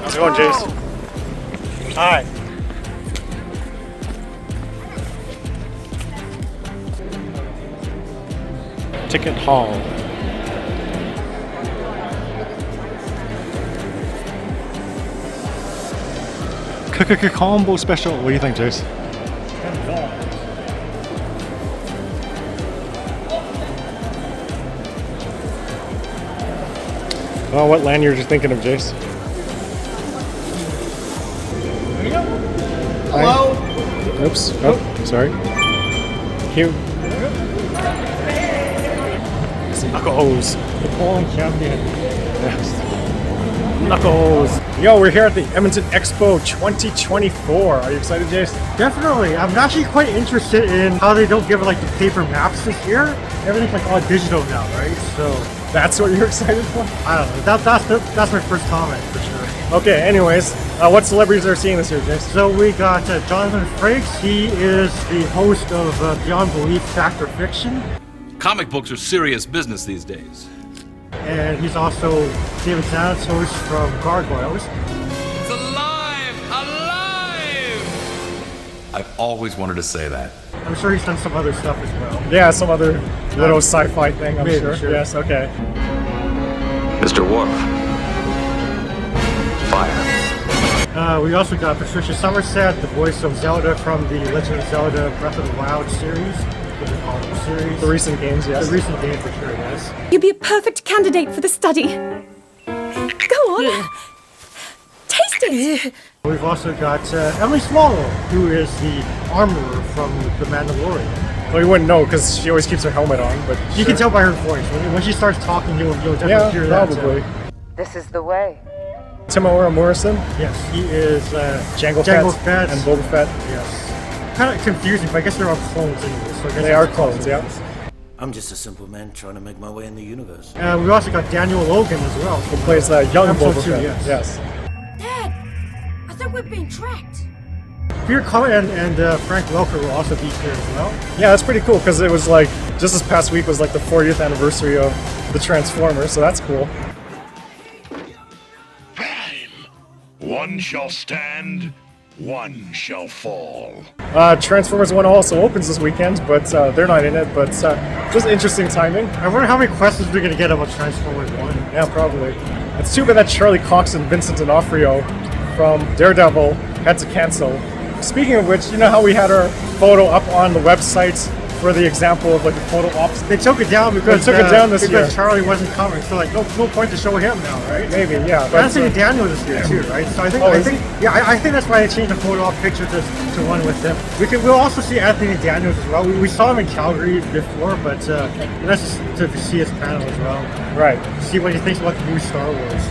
How's it going, Jace? Hi. Ticket hall. Combo special. What do you think, Jace? Oh, what lanyard are you thinking of, Jace? There you go. Hello. Oops. Oh, sorry. Cute. Knuckles. The fallen champion. Yes. Knuckles. Yo, we're here at the Edmonton Expo 2024. Are you excited, Jace? Definitely. I'm actually quite interested in how they don't give like the paper maps this year. Everything's like all digital now, right? So that's what you're excited for? I don't know. That's my first comment for sure. Okay. Anyways, what celebrities are seeing this year, Jace? So we got Jonathan Frakes. He is the host of Beyond Belief Fact or Fiction. Comic books are serious business these days. And he's also David Tennant's host from Gargoyles. It's alive! Alive! I've always wanted to say that. I'm sure he's done some other stuff as well. Yeah, some other little sci-fi thing, I'm sure. Yes, okay. Mr. Worf. Fire. We also got Patricia Summersett, the voice of Zelda from the Legend of Zelda Breath of the Wild series. The recent games, yes. The recent game for sure, yes. You'd be a perfect candidate for the study. Go on. Taste it. We've also got Emily Swallow, who is the armorer from The Mandalorian. Well, you wouldn't know because she always keeps her helmet on, but you can tell by her voice. When she starts talking, you'll definitely hear that. Probably. This is the way. Temuera Morrison. Yes, he is Jango Fett and Boba Fett. Yes. Kind of confusing, but I guess they're all clones anyway. So they are clones, yeah. I'm just a simple man trying to make my way in the universe. We also got Daniel Logan as well. Who plays young Boba Fett. Yes. Dad, I think we're being tracked. Peter Cullen and Frank Welker will also be here as well. Yeah, that's pretty cool because it was like, just this past week was like the 40th anniversary of the Transformers, so that's cool. One shall stand, one shall fall. Transformers 1 also opens this weekend, but they're not in it, but just interesting timing. I wonder how many questions we're going to get about Transformers 1. Yeah, probably. It's too bad that Charlie Cox and Vincent D'Onofrio from Daredevil had to cancel. Speaking of which, you know how we had our photo up on the website for the example of like the photo ops? They took it down because this year. Because Charlie wasn't coming, so like no point to show him now, right? Maybe, yeah. But Anthony Daniel this year too, right? So I think I think that's why they changed the photo op picture to one with him. We'll also see Anthony Daniels as well. We saw him in Calgary before, but that's just to see his panel as well. Right. See what he thinks about the new Star Wars.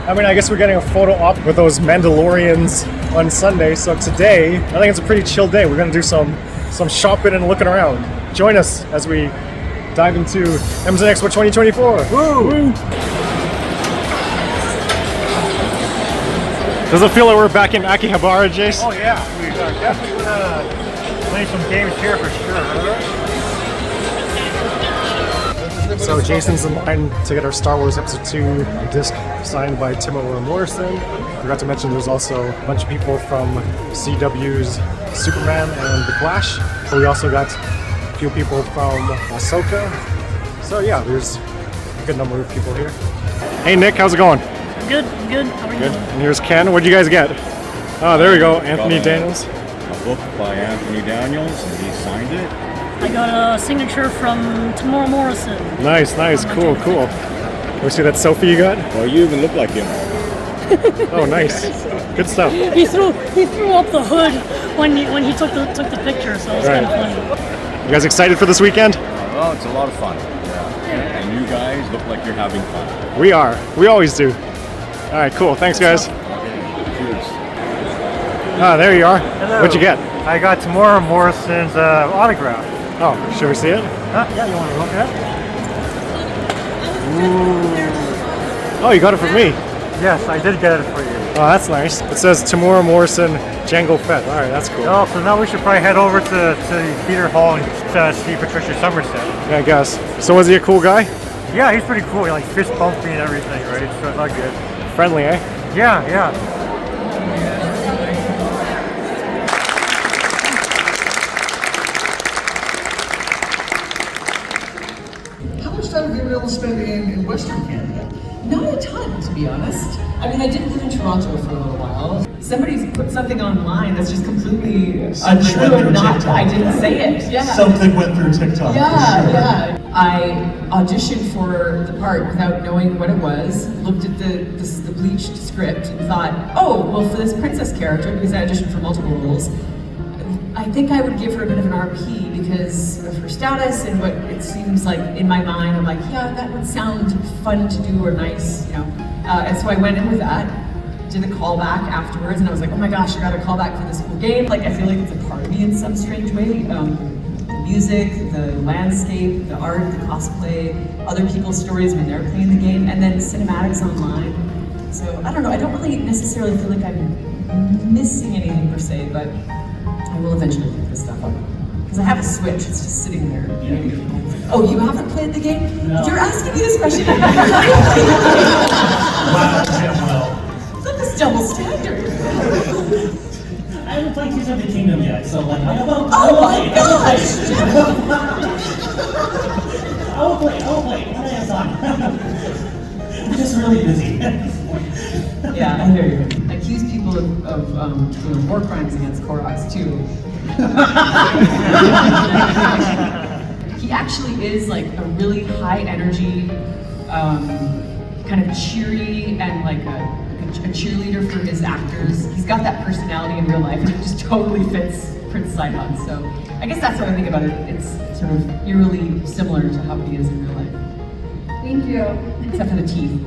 I mean, I guess we're getting a photo op with those Mandalorians on Sunday. So today, I think it's a pretty chill day. We're gonna do some shopping and looking around. Join us as we dive into Edmonton Expo 2024. Woo! Does it feel like we're back in Akihabara, Jace? Oh yeah, we are definitely gonna play some games here for sure. So Jason's in line to get our Star Wars Episode 2 disc signed by Temuera Morrison. Forgot to mention there's also a bunch of people from CW's Superman and The Flash. We also got a few people from Ahsoka. So yeah, there's a good number of people here. Hey Nick, how's it going? Good. How are you? Good. And here's Ken. What'd you guys get? Oh, there we go. Anthony Daniels. A book by Anthony Daniels, and he signed it. I got a signature from Temuera Morrison. Nice. Cool. Can we see that selfie you got? Well, you even look like him. Oh, nice. Good stuff. He threw up the hood when he took the picture, so it's kind of funny. You guys excited for this weekend? Well, it's a lot of fun. Yeah. And you guys look like you're having fun. We are. We always do. All right, cool. Thanks, guys. Cheers. Ah, there you are. Hello. What'd you get? I got Temuera Morrison's autograph. Oh, should we see it? Yeah, you want to look at it? Ooh. Oh, you got it for me. Yes, I did get it for you. Oh, that's nice. It says Temuera Morrison, Jango Fett. All right, that's cool. Oh, so now we should probably head over to the theater hall and see Patricia Summersett. Yeah, I guess. So was he a cool guy? Yeah, he's pretty cool. He like fist bumped me and everything, right? So it's not good. Friendly, eh? Yeah. able to spend in Western Canada? Not a ton, to be honest. I mean, I did live in Toronto for a little while. Somebody's put something online that's just completely untrue and not, I didn't say it. Yeah. Something went through TikTok. Yeah. I auditioned for the part without knowing what it was, looked at the bleached script and thought, oh, well, for this princess character, because I auditioned for multiple roles, I think I would give her a bit of an RP because of her status and what it seems like in my mind. I'm like, yeah, that would sound fun to do or nice, you know. And so I went in with that, did a callback afterwards, and I was like, oh my gosh, I got a callback for this cool game. Like, I feel like it's a part of me in some strange way. The music, the landscape, the art, the cosplay, other people's stories when they're playing the game, and then cinematics online. So I don't know, I don't really necessarily feel like I'm missing anything per se, but I will eventually pick this stuff up. Because I have a Switch, it's just sitting there. Oh, you haven't played the game? No. You're asking me this question. Look, this double standard. I haven't played Tears of the Kingdom yet, so like, I will my gosh! I will play. When I have time. I'm just really busy. Yeah, I hear you. I accuse people of doing war crimes against Koroks too. He actually is like a really high energy, kind of cheery and like a cheerleader for his actors. He's got that personality in real life and it just totally fits Prince Sidon. So I guess that's what I think about it. It's sort of eerily similar to how he is in real life. Thank you. Except for the teeth.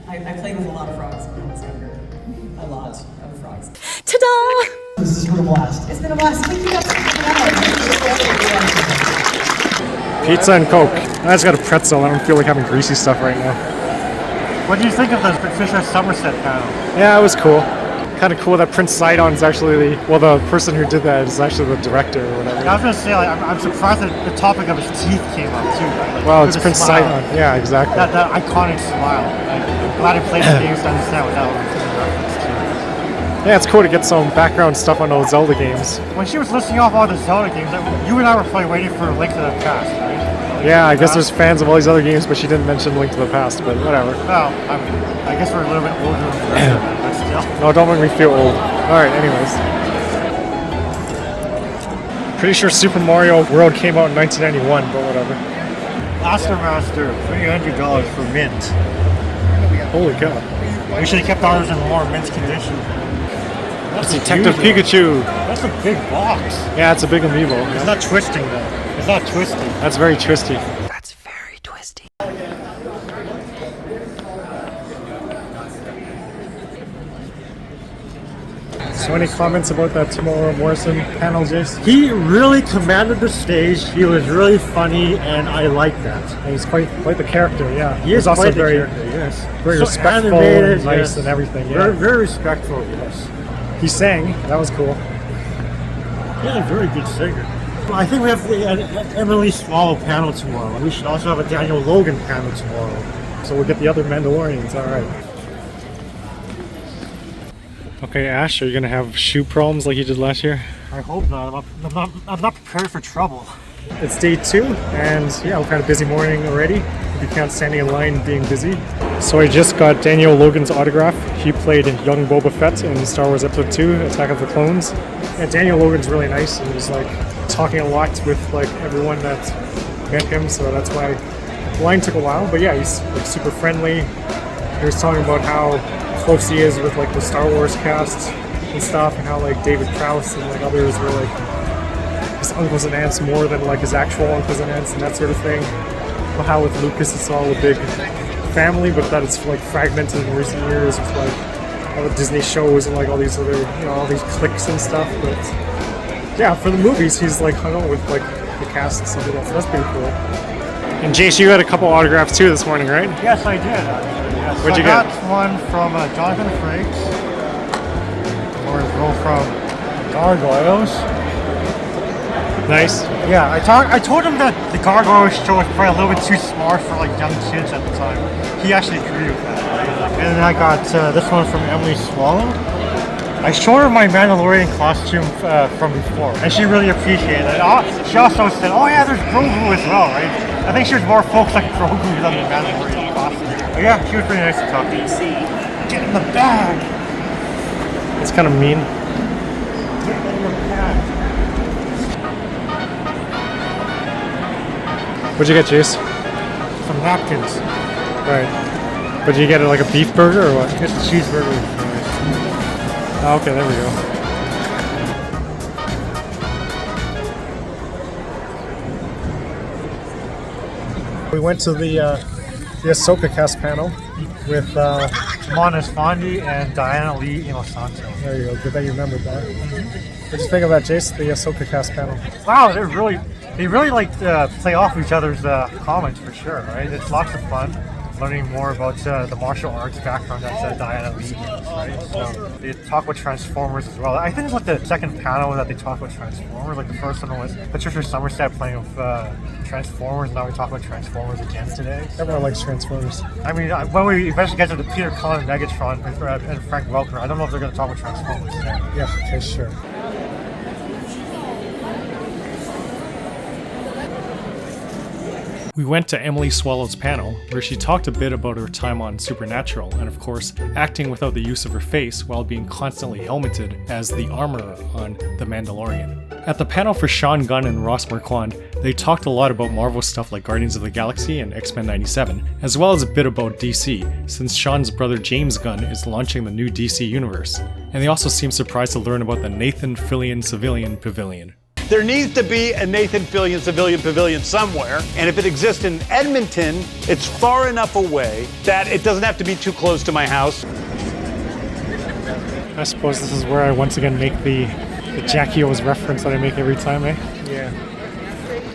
I played with a lot of frogs when I was younger. A lot of frogs. Ta-da! This has been a blast. It's been a blast. Thank you guys for coming out. Pizza and Coke. I just got a pretzel. I don't feel like having greasy stuff right now. What do you think of the Patricia Summersett panel? Yeah, it was cool. Kind of cool that Prince Sidon is actually the person who did that is actually the director or whatever. I was gonna say, like, I'm surprised that the topic of his teeth came up too. Right? Like, well, it's Prince Sidon. Yeah, exactly. That iconic smile. Like, I'm glad I played the games to understand what that was in reference to. Yeah, it's cool to get some background stuff on those Zelda games. When she was listing off all the Zelda games, you and I were probably waiting for a Link to the Past, right? Yeah, I guess there's fans of all these other games, but she didn't mention Link to the Past, but whatever. Well, I guess we're a little bit older than that, but still. No, don't make me feel old. Alright, anyways. Pretty sure Super Mario World came out in 1991, but whatever. Master, $300 for mint. Holy cow. We should have kept ours in more mint condition. That's Detective Pikachu. That's a big box. Yeah, it's a big amiibo. It's not twisting though. It's not twisty. That's very twisty. That's very twisty. So any comments about that Temuera Morrison panel, Jace? He really commanded the stage. He was really funny, and I like that. And he's quite the character, yeah. He is also quite very, the character, yes. Very so respectful animated, and nice yes. and everything. Yeah. Very, very respectful, yes. He sang. That was cool. He's a very good singer. I think we have the Emily Swallow panel tomorrow. We should also have a Daniel Logan panel tomorrow. So we'll get the other Mandalorians, alright. Okay, Ash, are you going to have shoe problems like you did last year? I hope not. I'm not prepared for trouble. It's day 2, and yeah, we've had a busy morning already. If you count standing in line and being busy. So I just got Daniel Logan's autograph. He played young Boba Fett in Star Wars Episode 2, Attack of the Clones. And Daniel Logan's really nice, and he's like talking a lot with like everyone that met him, so that's why the line took a while. But yeah, he's like super friendly. He was talking about how close he is with like the Star Wars cast and stuff, and how like David Prowse and like others were like his uncles and aunts more than like his actual uncles and aunts and that sort of thing. But how with Lucas it's all a big family, but that it's like fragmented in recent years with like all the Disney shows and like all these other, you know, all these cliques and stuff. But yeah, for the movies he's like hung out with like the cast and stuff like that, so that's pretty cool. And Jace, you got a couple autographs too this morning, right? Yes, I did actually. Yes. What'd you get? I get? got one from Jonathan Frakes, or a girl from Gargoyles. Nice. Yeah, I told him that the Gargoyles show was probably a little bit too smart for like young kids at the time. He actually agreed with that. And then I got this one from Emily Swallow. I showed her my Mandalorian costume from before, and she really appreciated it. She also said, "Oh yeah, there's Grogu as well, right?" I think she was more focused on Grogu than the Mandalorian costume. But yeah, she was pretty nice to talk to. Get in the bag. It's kind of mean. Get in the bag. What'd you get, Jace? Some napkins. Right. But did you get it like a beef burger or what? Just a cheeseburger with fries. Oh, okay, there we go. We went to the Ahsoka cast panel with Esfandi and Diana Lee Inosanto. There you go. Good that you remembered that. What did you think of that, Jace? The Ahsoka cast panel. Wow, they really like play off each other's comments for sure, right? It's lots of fun learning more about the martial arts background that Diana Lee has, right? So they talk about Transformers as well. I think it's like the second panel that they talk about Transformers. Like the first one was Patricia Summersett playing with Transformers, and now we talk about Transformers again today. Everyone likes Transformers. I mean, when we eventually get to the Peter Cullen, Megatron, and Frank Welker, I don't know if they're going to talk about Transformers today. Yeah, okay, sure. We went to Emily Swallow's panel, where she talked a bit about her time on Supernatural, and of course, acting without the use of her face while being constantly helmeted as the armorer on The Mandalorian. At the panel for Sean Gunn and Ross Marquand, they talked a lot about Marvel stuff like Guardians of the Galaxy and X-Men 97, as well as a bit about DC, since Sean's brother James Gunn is launching the new DC universe. And they also seemed surprised to learn about the Nathan Fillion Civilian Pavilion. There needs to be a Nathan Fillion Civilian Pavilion somewhere, and if it exists in Edmonton, it's far enough away that it doesn't have to be too close to my house. I suppose this is where I once again make the Jackie O's reference that I make every time, eh? Yeah.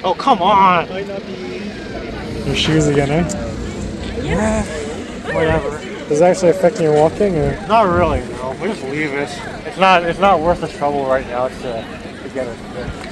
Oh, come on! Your shoes again, eh? Yeah. Whatever. Is it actually affecting your walking, or? Not really, no. We just leave it. It's not worth the trouble right now to get it fixed.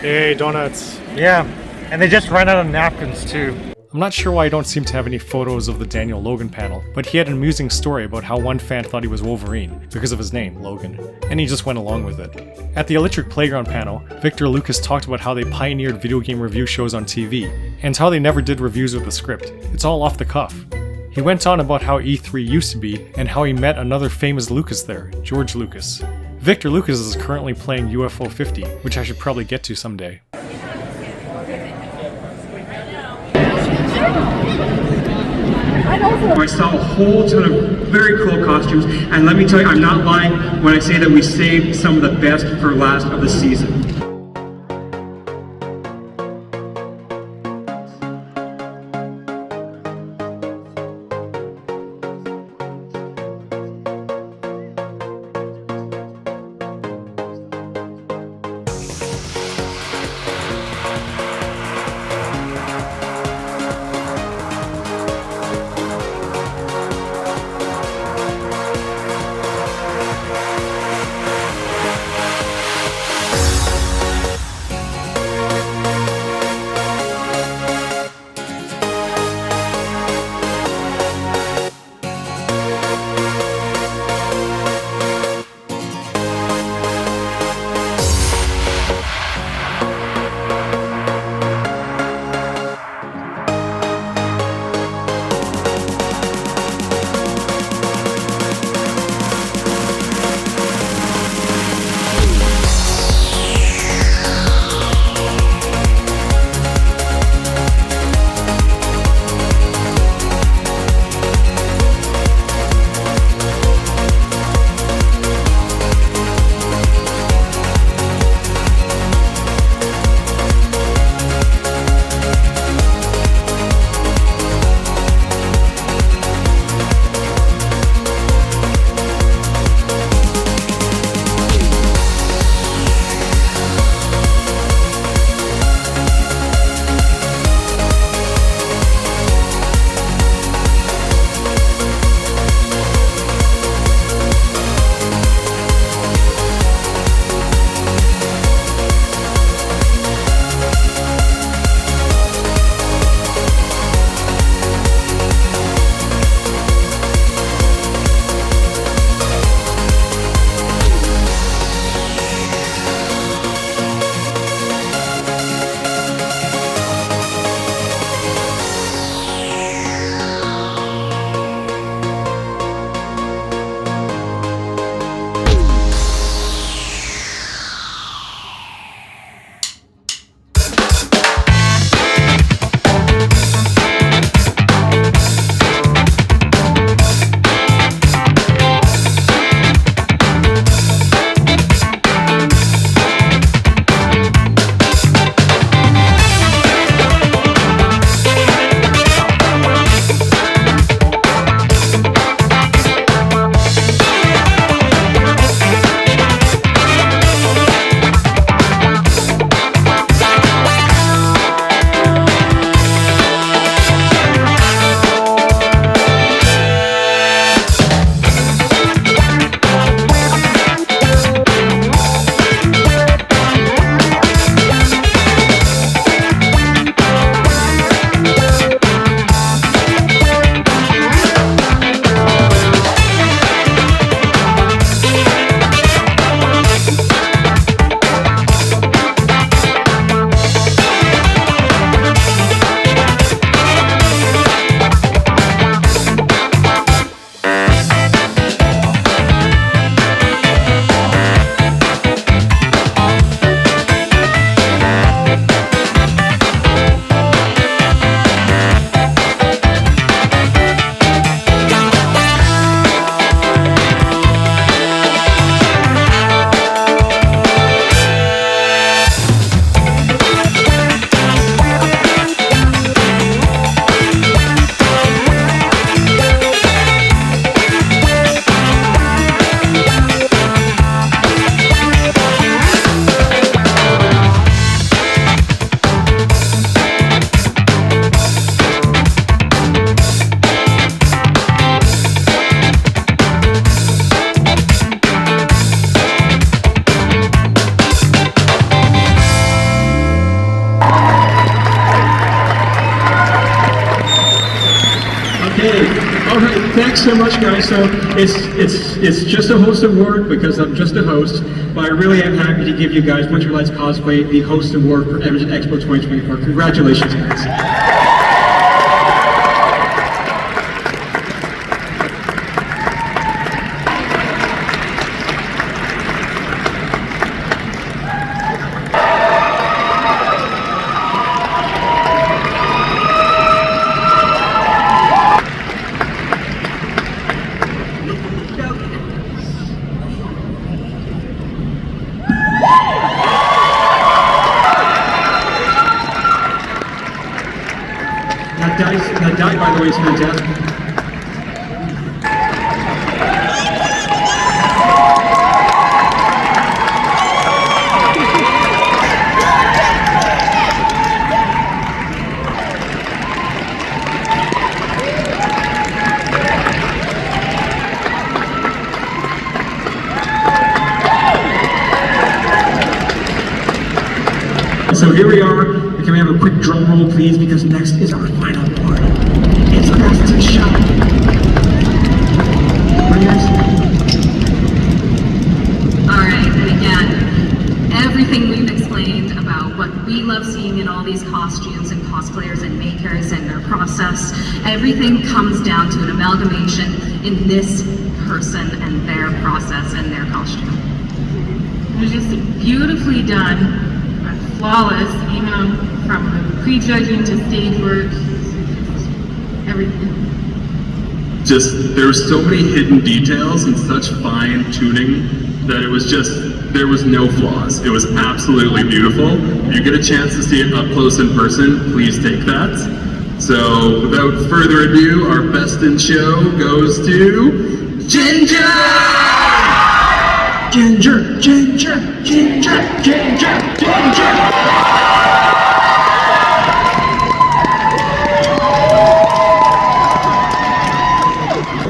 Hey, donuts. Yeah, and they just ran out of napkins too. I'm not sure why I don't seem to have any photos of the Daniel Logan panel, but he had an amusing story about how one fan thought he was Wolverine because of his name, Logan, and he just went along with it. At the Electric Playground panel, Victor Lucas talked about how they pioneered video game review shows on TV, and how they never did reviews with a script. It's all off the cuff. He went on about how E3 used to be, and how he met another famous Lucas there, George Lucas. Victor Lucas is currently playing UFO 50, which I should probably get to someday. I saw a whole ton of very cool costumes, and let me tell you, I'm not lying when I say that we saved some of the best for last of the season. Hey, all right, thanks so much, guys. So it's just a host award because I'm just a host, but I really am happy to give you guys Winter Lights Cosplay the host award for Edmonton Expo 2024. Congratulations, guys. That die, by the way, is fantastic. So here we are. Can we have a quick drum roll, please? Because next is our final part. It's Patricia. Alright, and again, everything we've explained about what we love seeing in all these costumes and cosplayers and makers and their process, everything comes down to an amalgamation in this person and their process and their costume. It was just beautifully done. Flawless, you know, from the prejudging to stage work, everything. Just, there were so many hidden details and such fine tuning that it was just, there was no flaws. It was absolutely beautiful. If you get a chance to see it up close in person, please take that. So, without further ado, our best in show goes to Ginger! Ginger, Ginger, Ginger, Ginger, Ginger.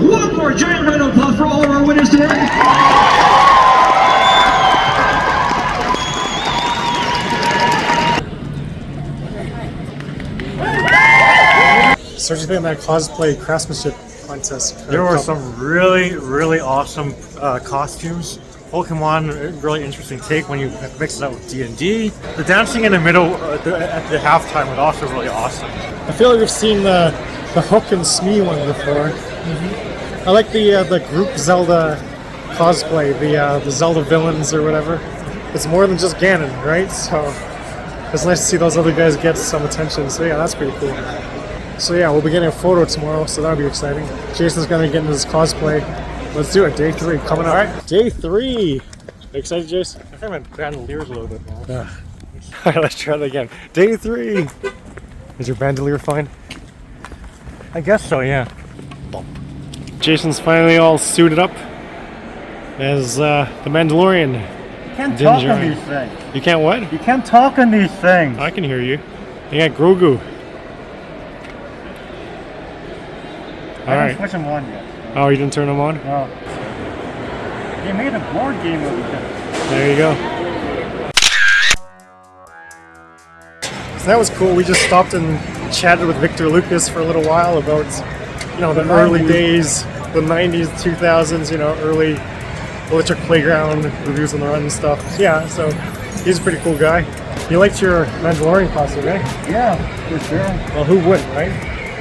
One more giant round of applause for all of our winners today. So what do you think of that cosplay craftsmanship contest? There were some really awesome costumes. Pokemon, really interesting take when you mix it up with D&D. The dancing in the middle at the halftime was also really awesome. I feel like we've seen the Hook and Smee one before. I like the group Zelda cosplay, the Zelda villains or whatever. It's more than just Ganon, right? So it's nice to see those other guys get some attention. So yeah, that's pretty cool. So yeah, we'll be getting a photo tomorrow, so that'll be exciting. Jason's gonna get into his cosplay. Let's do it. Day 3 coming up. All right. Day 3. Excited, Jason? I think my bandelier's a little bit more. All right, let's try that again. Day 3. Is your bandolier fine? I guess so, yeah. Jason's finally all suited up as the Mandalorian. You can't Din talk on Djarin. these things. You can't what? You can't talk on these things. I can hear you. You got Grogu. I haven't switched them on yet. Oh, you didn't turn them on? No. They made a board game of it. There you go. So that was cool. We just stopped and chatted with Victor Lucas for a little while about, you know, the early days, the 90s, 2000s, you know, early Electric Playground reviews on the run and stuff. Yeah, so he's a pretty cool guy. You liked your Mandalorian costume, right? Yeah, for sure. Well, who wouldn't, right?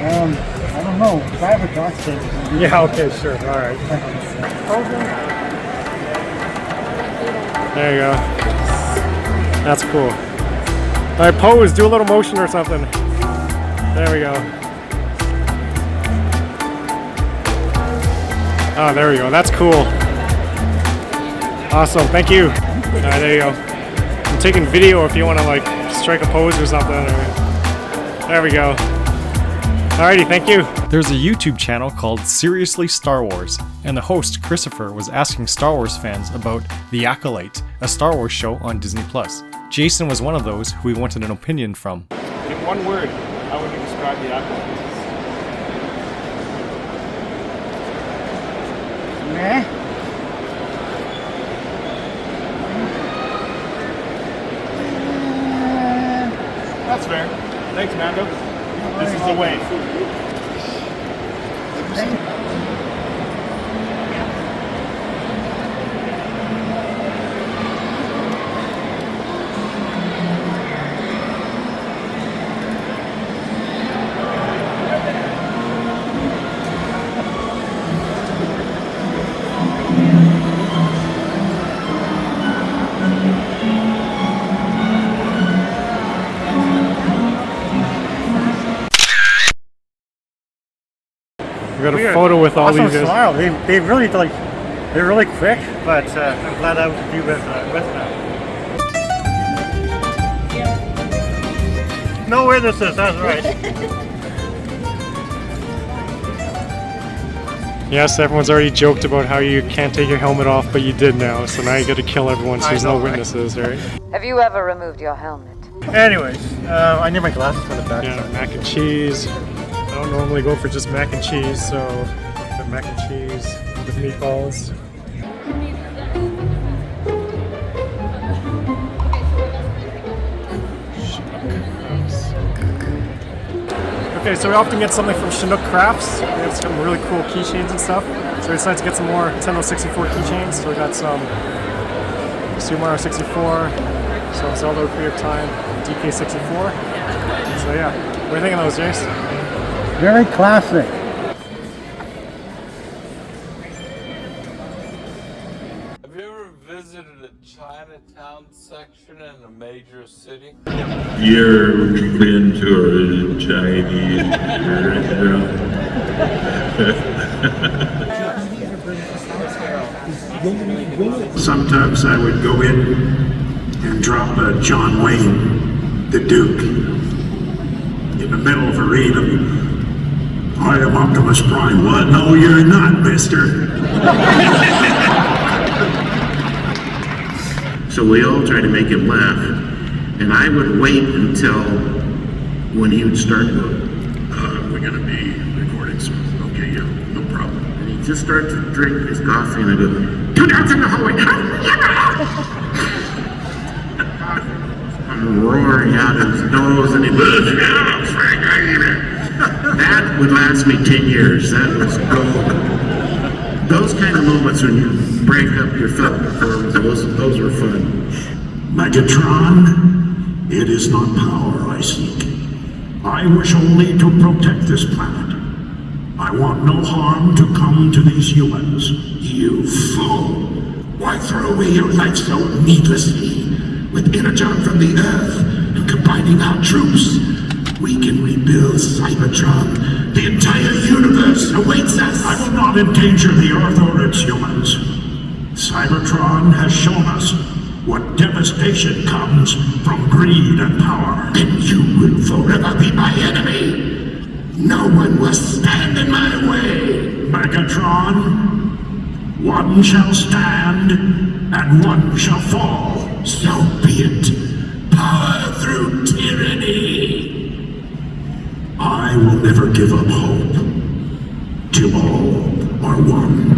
I don't know. If I have a costume. Yeah, okay, sure. All right. There you go. That's cool. All right, pose. Do a little motion or something. There we go. Oh, there we go. That's cool. Awesome. Thank you. All right, there you go. I'm taking video if you want to like strike a pose or something. There we go. Alrighty, thank you. There's a YouTube channel called Seriously Star Wars, and the host, Christopher, was asking Star Wars fans about The Acolyte, a Star Wars show on Disney+. Jason was one of those who he wanted an opinion from. In one word, how would you describe The Acolyte? Meh. That's fair. Thanks, Mando. This is the way. We got a photo with all awesome these guys. smile. They really like, they're really quick, but I'm glad I was be with them. No witnesses, that's right. Yes, everyone's already joked about how you can't take your helmet off, but you did now, so now you gotta kill everyone so there's no witnesses, right? Have you ever removed your helmet? Anyways, I need my glasses for the back. Yeah, mac and cheese. I don't normally go for just mac and cheese, so the mac and cheese with meatballs. Okay, so we often get something from Chinook Crafts. They have some really cool keychains and stuff. So we decided to get some more Nintendo 64 keychains. So we got some Super Mario 64, some Zelda Ocarina of Time, DK64. So yeah, what do you think of those, Jace? Very classic. Have you ever visited a Chinatown section in a major city? You've been to a Chinese restaurant. Sometimes I would go in and drop a John Wayne, the Duke, in the middle of arena. I am Optimus Prime. What? No, you're not, mister. So we all try to make him laugh, and I would wait until when he would start to go, we're going to be recording soon. Okay, yeah, no problem. And he'd just start to drink his coffee, and I'd go, "Go down to the hallway." I'm roaring out his nose, and he that would last me 10 years. That was gold. Those kind of moments when you break up your film performance, those were fun. Megatron, it is not power I seek. I wish only to protect this planet. I want no harm to come to these humans. You fool! Why throw away your life so needlessly? With Energon from the Earth and combining our troops, we can rebuild Cybertron. The entire universe awaits us. I will not endanger the Earth or its humans. Cybertron has shown us what devastation comes from greed and power. And you will forever be my enemy. No one will stand in my way. Megatron, one shall stand and one shall fall. So be it. Power through tyranny. I will never give up hope till all are one.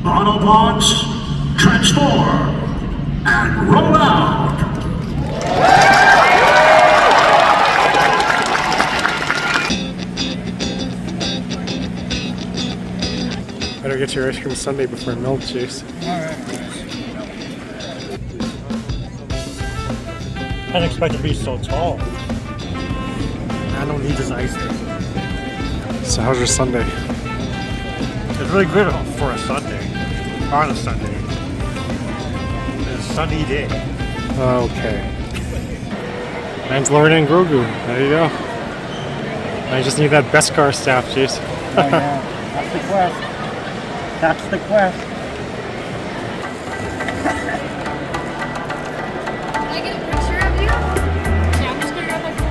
Autobots, transform and roll out! Better get your ice cream sundae before it melts, Jace. I didn't expect it to be so tall. I don't need this ice cream. So how's your Sunday? It's really good for a Sunday. On a Sunday. It's a sunny day. Okay. Mandalorian and Grogu. There you go. I just need that Beskar staff, Jace. Oh, yeah. That's the quest. That's the quest. Can I get a picture of you? Yeah, I'm just gonna grab my phone.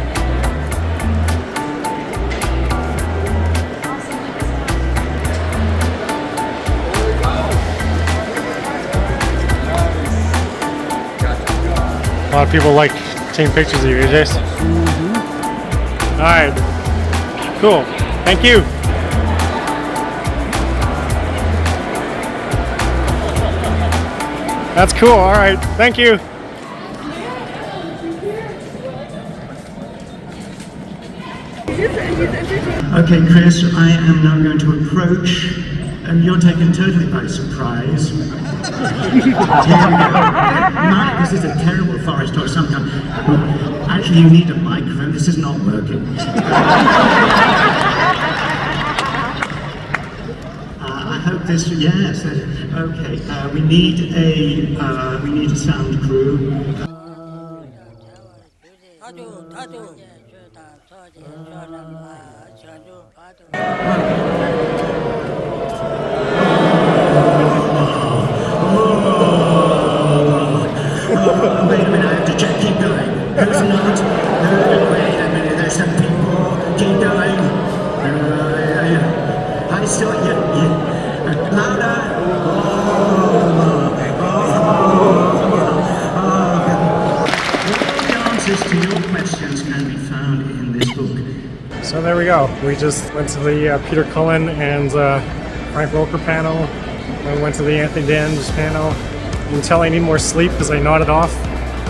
A lot of people like taking pictures of you, Jace. Alright. Cool. Thank you. That's cool. Alright. Thank you. Okay, Chris, I am now going to approach, and you're taken totally by surprise. Here we go. Mike, this is a terrible forest or some kind. Actually, you need a microphone. This is not working. I hope this. Yes. Okay. We need a sound crew. I saw you. Louder. All the answers to your questions can be found in this book. So there we go. We just went to the Peter Cullen and Frank Welker panel. And went to the Anthony Daniels panel. You can tell I need more sleep because I nodded off.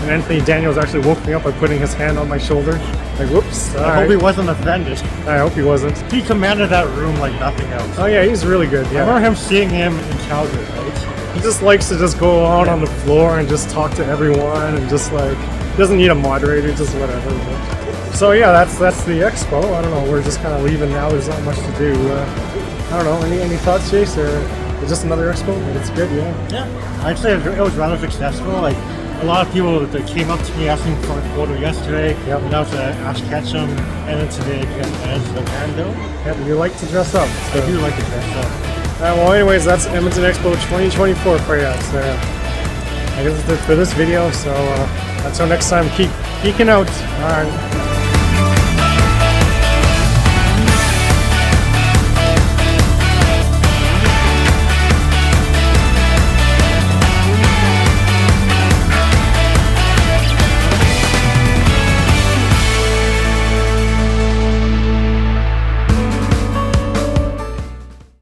And Anthony Daniels actually woke me up by putting his hand on my shoulder. Like, whoops. I hope he wasn't offended. I hope he wasn't. He commanded that room like nothing else. Oh yeah, he's really good. Yeah. I remember him seeing him in Calgary, right? He just likes to just go out on the floor and just talk to everyone and just like, he doesn't need a moderator, just whatever. So yeah, that's the expo. I don't know, we're just kind of leaving now. There's not much to do. I don't know, any thoughts, Chase? Or just another expo? It's good, yeah. Yeah, I'd say it was rather successful. Like, a lot of people that came up to me asking for a photo yesterday. Yep. And that was Ash Ketchum, and then today as the Mando. Yep, you like to dress up. So. I do like to dress up. Well, anyways, that's Edmonton Expo 2024 for you. So, I guess that's it for this video. So, until next time, keep geeking out. All right.